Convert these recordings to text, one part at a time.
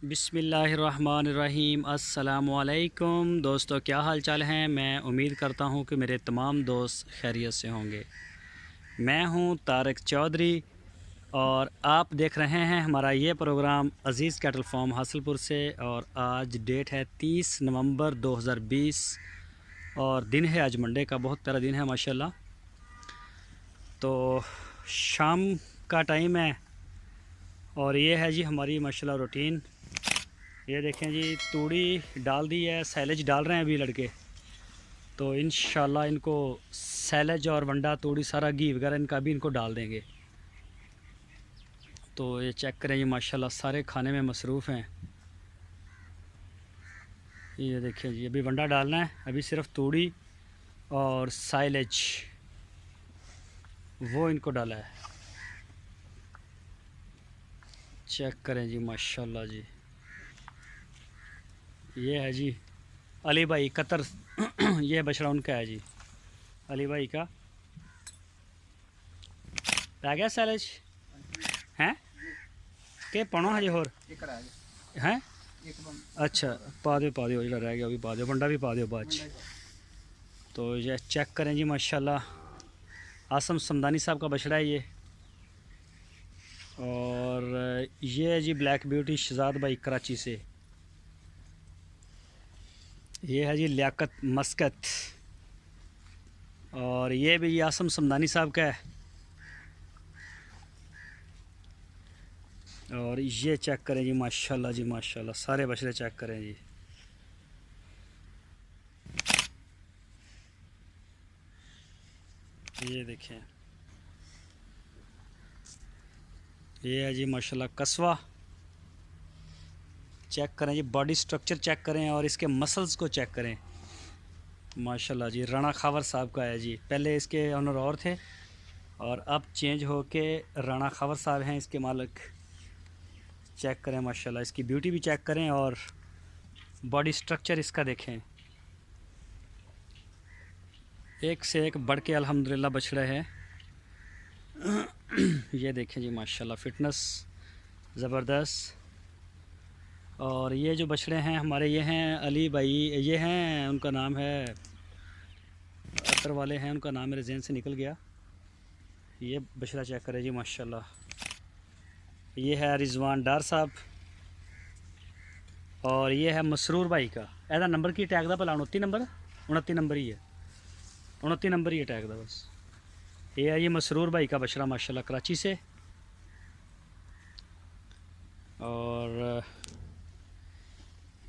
बिस्मिल्लाहिर्रहमानिर्रहीम। अस्सलामुअलैकुम दोस्तों, क्या हाल चाल हैं। मैं उम्मीद करता हूं कि मेरे तमाम दोस्त खैरियत से होंगे। मैं हूं तारिक चौधरी और आप देख रहे हैं हमारा ये प्रोग्राम अज़ीज़ कैटल फार्म हासिलपुर से। और आज डेट है 30 नवंबर 2020 और दिन है आज मंडे का। बहुत प्यारा दिन है माशाल्लाह। तो शाम का टाइम है और ये है जी हमारी माशाल्लाह रूटीन। ये देखें जी, तूड़ी डाल दी है, सैलेज डाल रहे हैं अभी लड़के। तो इंशाल्लाह इनको सैलेज और वंडा तूड़ी सारा घी वगैरह इनका भी इनको डाल देंगे। तो ये चेक करें जी, माशाल्लाह सारे खाने में मसरूफ़ हैं। ये देखें जी, अभी वंडा डालना है, अभी सिर्फ तूड़ी और साइलेज वो इनको डाला है। चेक करें जी माशाल्लाह जी। ये है जी अली भाई कतर ये बछड़ा उनका है जी, अली भाई का। रह गया सैलेज हैं के पौना हजे होर हैं। अच्छा पा दो जो रह गया भी पा दो, बंडा भी पा दो बाद। तो ये चेक करें जी माशाल्लाह आसम समदानी साहब का बछड़ा है ये। और ये है जी ब्लैक ब्यूटी शहजाद भाई कराची से। ये है जी लियाकत मस्कत और ये भी आसम समदानी साहब का है। और ये चेक करें जी माशाल्लाह जी, माशाल्लाह सारे बछड़े चेक करें जी। ये देखें, ये है जी माशाल्लाह कस्वा। चेक करें जी, बॉडी स्ट्रक्चर चेक करें और इसके मसल्स को चेक करें माशाल्लाह जी। राणा खावर साहब का है जी, पहले इसके ऑनर और थे और अब चेंज होके राणा खावर साहब हैं इसके मालिक। चेक करें माशाल्लाह, इसकी ब्यूटी भी चेक करें और बॉडी स्ट्रक्चर इसका देखें। एक से एक बढ़ के अल्हम्दुलिल्लाह बछड़े हैं। ये देखें जी माशाल्लाह फिटनेस ज़बरदस्त। और ये जो बछड़े हैं हमारे, ये हैं अली भाई, ये हैं उनका नाम है अतर वाले हैं, उनका नाम मेरे जहन से निकल गया। ये बछड़ा चेक करें जी माशाल्लाह। ये है रिजवान डार साहब और ये है मसरूर भाई का। ऐसा नंबर की टैग दा भला 29 नंबर ही है, 29 नंबर ही टैग दा बस। ये है ये मसरूर भाई का बछड़ा माशाल्लाह कराची से। और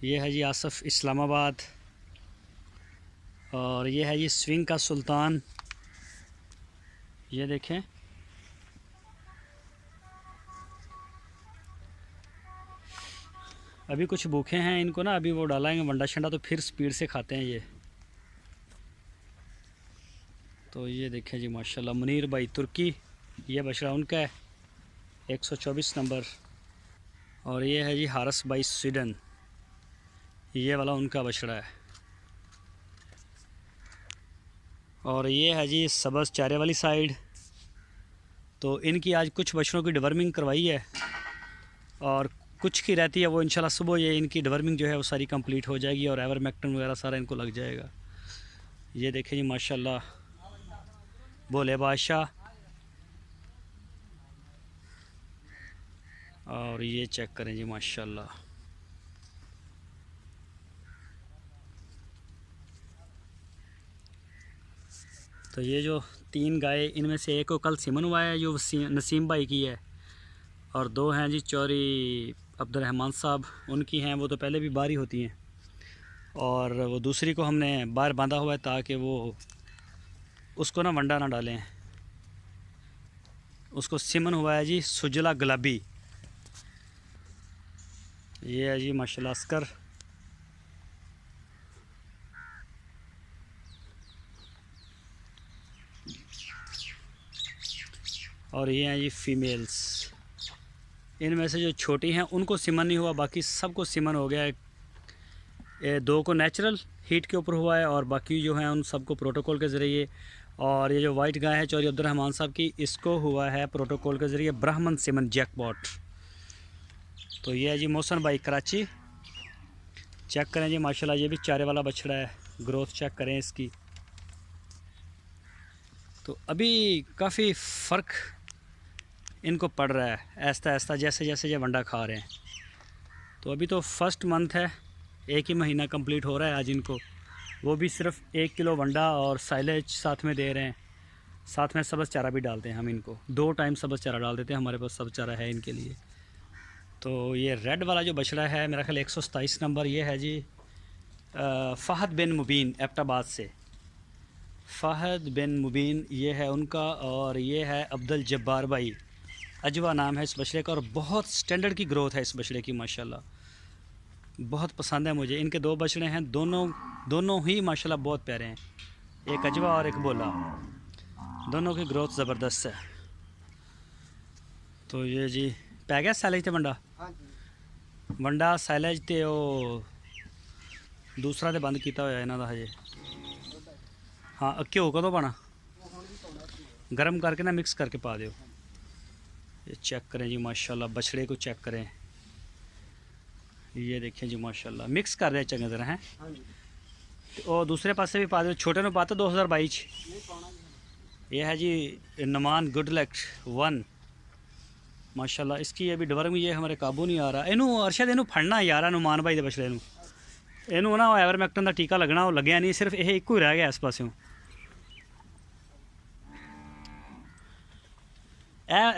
ये है जी आसफ़ इस्लामाबाद। और ये है जी स्विंग का सुल्तान। ये देखें, अभी कुछ भूखे हैं इनको ना, अभी वो डालेंगे वंडा शंडा तो फिर स्पीड से खाते हैं ये। तो ये देखें जी माशाल्लाह मुनीर भाई तुर्की, ये बछड़ा उनका है 124 नंबर। और ये है जी हारस भाई स्वीडन, ये वाला उनका बछड़ा है। और ये है जी सबस चारे वाली साइड। तो इनकी आज कुछ बछड़ों की डिवर्मिंग करवाई है और कुछ की रहती है, वो इंशाल्लाह सुबह ये इनकी डिवर्मिंग जो है वो सारी कंप्लीट हो जाएगी और एवरमेक्टिन वगैरह सारा इनको लग जाएगा। ये देखें जी माशाल्लाह भोले बादशाह। और ये चेक करें जी माशाल्लाह। तो ये जो 3 गाय, इनमें से एक को कल सिमन हुआ है जो नसीम भाई की है, और 2 हैं जी चौरी अब्दुलरहमान साहब उनकी हैं, वो तो पहले भी बाहर ही होती हैं। और वो दूसरी को हमने बाहर बांधा हुआ है ताकि वो उसको ना वंडा ना डालें। उसको सिमन हुआ है जी सुजला गुलाबी। ये है जी माशाल्लाह अस्कर। और ये हैं जी फीमेल्स। इनमें से जो छोटी हैं उनको सिमन नहीं हुआ, बाकी सबको सिमन हो गया है। 2 को नेचुरल हीट के ऊपर हुआ है और बाकी जो हैं उन सबको प्रोटोकॉल के ज़रिए। और ये जो वाइट गाय है चौधरी अब्दुलरहमान साहब की, इसको हुआ है प्रोटोकॉल के ज़रिए ब्राह्मण सिमन जैकपॉट। तो ये है जी मोहसन भाई कराची। चेक करें जी माशाल्लाह, ये भी चारे वाला बछड़ा है, ग्रोथ चेक करें इसकी। तो अभी काफ़ी फ़र्क इनको पड़ रहा है ऐसा ऐसा, जैसे जैसे ये वंडा खा रहे हैं। तो अभी तो फर्स्ट मंथ है, एक ही महीना कंप्लीट हो रहा है आज इनको। वो भी सिर्फ 1 किलो वंडा और साइलेज साथ में दे रहे हैं, साथ में सब्ज़ चारा भी डालते हैं हम इनको। 2 टाइम सब्ज़ चारा डाल देते हैं, हमारे पास सब्ज़ चारा है इनके लिए। तो ये रेड वाला जो बछड़ा है मेरा ख्याल 127 नंबर, ये है जी फ़हद बिन मुबीन एबटाबाद से। फ़हद बिन मुबीन ये है उनका, और ये है अब्दुल जब्बार भाई, अजवा नाम है इस बछड़े का। और बहुत स्टैंडर्ड की ग्रोथ है इस बछड़े की माशाल्लाह, बहुत पसंद है मुझे। इनके 2 बछड़े हैं, दोनों ही माशाल्लाह बहुत प्यारे हैं, एक अजवा और एक बोला। दोनों की ग्रोथ ज़बरदस्त है। तो ये जी पै गया सैलेज ते वंडा, वंडा सैलेज ते ओ दूसरा तो बंद किया होया इन्हां दा हजे। हाँ घ्यो कदों पाना, गर्म करके ना मिक्स करके पा दो। ये चेक करें जी माशाल्लाह, बछड़े को चेक करें, ये देखें जी माशाल्लाह, मिक्स कर रहे चंगी तरह हैं। और दूसरे पासे भी पा दो, छोटे ने पाता 2022। ये है जी नमान गुड लक 1 माशाल्लाह। इसकी ये भी डवरम, ये हमारे काबू नहीं आ रहा। इनू अरशद इनू फड़ना यार नुमान भाई दे बछड़े नू, इनू ना एवरमैक्टन का टीका लगना, वो लग्या नहीं, सिर्फ यह एक ही रह गया इस पासों।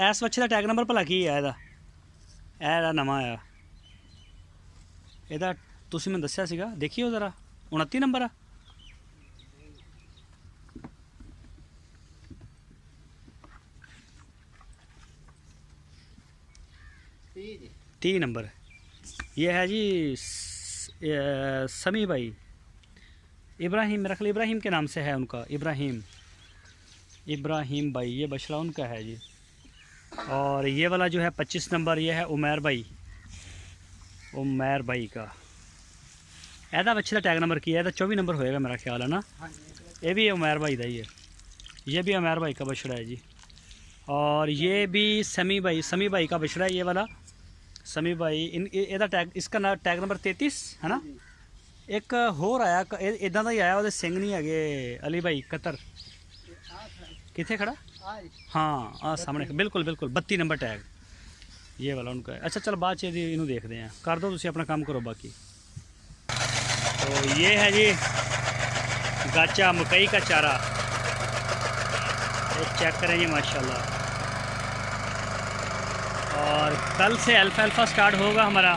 इस बच्चे का टैग नंबर भला की है ਇਹਦਾ नवा आया, ਇਹਦਾ ਤੁਸੀਂ मैं दस्या सीगा, देखिए ज़रा 29 नंबर आ। तीन नंबर ये है जी समी भाई इब्राहिम, मेरा ख्याल इब्राहिम के नाम से है उनका, इब्राहिम भाई ये बछड़ा उनका है जी। और ये वाला जो है 25 नंबर, ये है उमैर भाई का। ऐसा बच्चे का टैग नंबर किया है, 24 नंबर होएगा मेरा ख्याल है ना। ये भी उमैर भाई का ही है, ये भी उमैर भाई का बछड़ा है जी। और ये भी समी भाई का बछड़ा है, ये वाला समी भाई। ਇਹਦਾ टैग, इसका ना टैग नंबर 33 है ना। एक होर आया इदा का ही आया, वो सिंह नहीं है, अली भाई कतर कितने खड़ा, हाँ सामने बिल्कुल 32 नंबर टैग ये वाला उनका है। अच्छा चल बाद च इनू देखते हैं, कर दो तुम अपना काम करो बाकी। तो ये है जी गाचा मकई का चारा, ये चेक करें जी माशाल्लाह। और कल से अल्फा स्टार्ट होगा हमारा,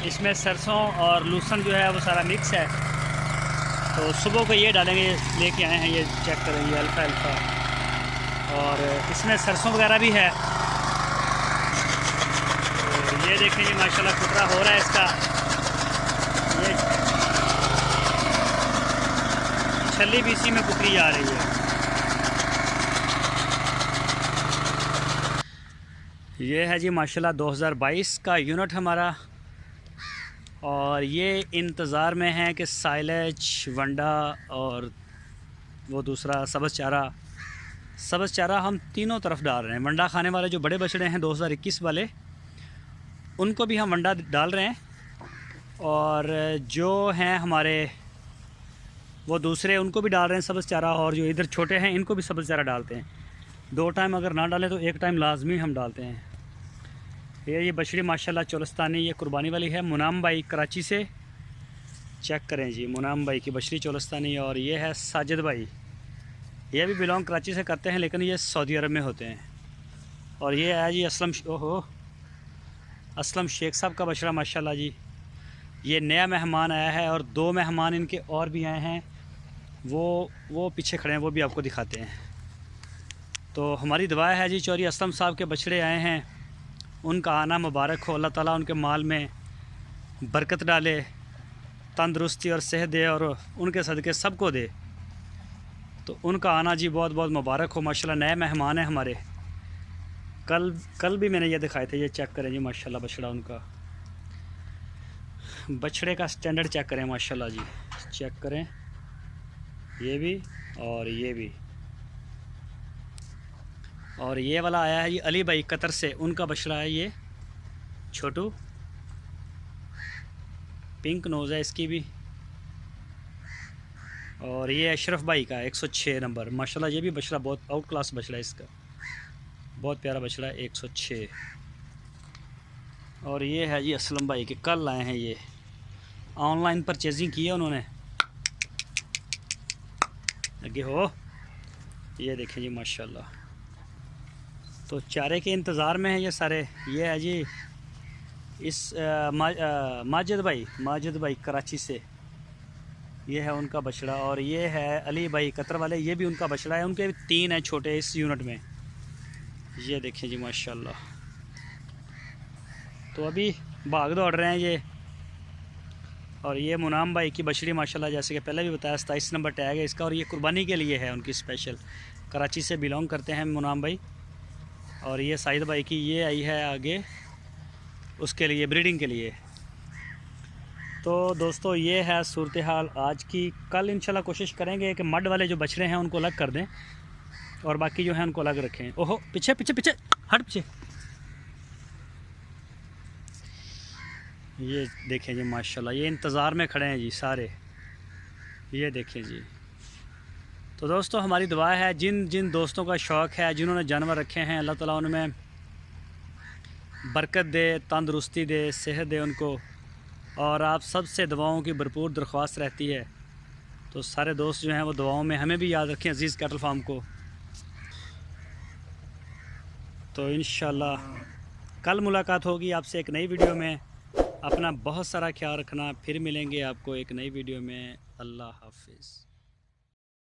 इसमें सरसों और लहसुन जो है वो सारा मिक्स है। तो सुबह को ये डालेंगे, लेके आए हैं, ये चेक करेंगे अल्फा। और इसमें सरसों वगैरह भी है। तो ये देखें जी माशाल्लाह कुतरा हो रहा है इसका, ये छली भी इसी में कुतरी आ रही है। ये है जी माशाल्लाह 2022 का यूनिट हमारा। और ये इंतज़ार में है कि साइलेज, वंडा और वो दूसरा सब्ज़ चारा हम तीनों तरफ डाल रहे हैं। वंडा खाने वाले जो बड़े बछड़े हैं 2021 वाले, उनको भी हम वंडा डाल रहे हैं। और जो हैं हमारे वो दूसरे, उनको भी डाल रहे हैं सब्ज़ चारा। और जो इधर छोटे हैं इनको भी सब्ज़ चारा डालते हैं। 2 टाइम अगर ना डालें तो 1 टाइम लाजमी हम डालते हैं। ये बछड़ी माशाल्लाह चोलस्तानी, ये कुर्बानी वाली है, मुनाम भाई कराची से। चेक करें जी मुनाम भाई की बछड़ी चोलस्तानी। और ये है साजिद भाई, ये भी बिलोंग कराची से करते हैं, लेकिन ये सऊदी अरब में होते हैं। और ये है जी असलम शेख साहब का बछड़ा माशाल्लाह जी। ये नया मेहमान आया है, और 2 मेहमान इनके और भी आए हैं, वो पीछे खड़े हैं, वो भी आपको दिखाते हैं। तो हमारी दुआ है जी चौधरी असलम साहब के बछड़े आए हैं, उनका आना मुबारक हो। अल्लाह ताला उनके माल में बरकत डाले, तंदुरुस्ती और सेहत दे, और उनके सदक़े सबको दे। तो उनका आना जी बहुत बहुत मुबारक हो माशाल्लाह। नए मेहमान हैं हमारे, कल भी मैंने ये दिखाए थे। ये चेक करें जी माशाल्लाह बछड़ा उनका, बछड़े का स्टैंडर्ड चेक करें माशाल्लाह जी। चेक करें ये भी और ये भी। और ये वाला आया है जी अली भाई कतर से, उनका बछड़ा है ये छोटू। पिंक नोज़ है इसकी भी। और ये अशरफ भाई का 106 नंबर, माशाल्लाह ये भी बछड़ा बहुत आउट क्लास बछड़ा है इसका, बहुत प्यारा बछड़ा है 106। और ये है जी असलम भाई के, कल आए हैं ये, ऑनलाइन परचेजिंग की है उन्होंने। आगे हो, ये देखें जी माशाल्लाह। तो चारे के इंतज़ार में है ये सारे। ये है जी इस माजिद भाई कराची से, ये है उनका बछड़ा। और ये है अली भाई कतर वाले, ये भी उनका बछड़ा है। उनके 3 हैं छोटे इस यूनिट में, ये देखें जी माशाल्लाह। तो अभी भाग दौड़ रहे हैं ये। और ये मुनाम भाई की बछड़ी माशाल्लाह, जैसे कि पहले भी बताया 27 नंबर टैग है इसका। और ये कुर्बानी के लिए है उनकी स्पेशल, कराची से बिलोंग करते हैं मुनाम भाई। और ये साइद भाई की ये आई है आगे उसके लिए, ब्रीडिंग के लिए। तो दोस्तों ये है सूरत हाल आज की। कल इंशाल्लाह कोशिश करेंगे कि मड वाले जो बछड़े हैं उनको अलग कर दें और बाकी जो है उनको अलग रखें। ओहो पीछे पीछे पीछे हट पीछे। ये देखें जी माशाल्लाह, ये इंतज़ार में खड़े हैं जी सारे, ये देखें जी। तो दोस्तों हमारी दुआ है जिन जिन दोस्तों का शौक़ है, जिन्होंने जानवर रखे हैं, अल्लाह ताला उनमें बरकत दे, तंदुरुस्ती दे, सेहत दे उनको। और आप सब से दुआओं की भरपूर दरख्वास्त रहती है। तो सारे दोस्त जो हैं वो दुआओं में हमें भी याद रखें, अज़ीज़ कैटल फार्म को। तो इंशाल्लाह कल मुलाकात होगी आपसे एक नई वीडियो में। अपना बहुत सारा ख्याल रखना, फिर मिलेंगे आपको एक नई वीडियो में। अल्लाह हाफिज़।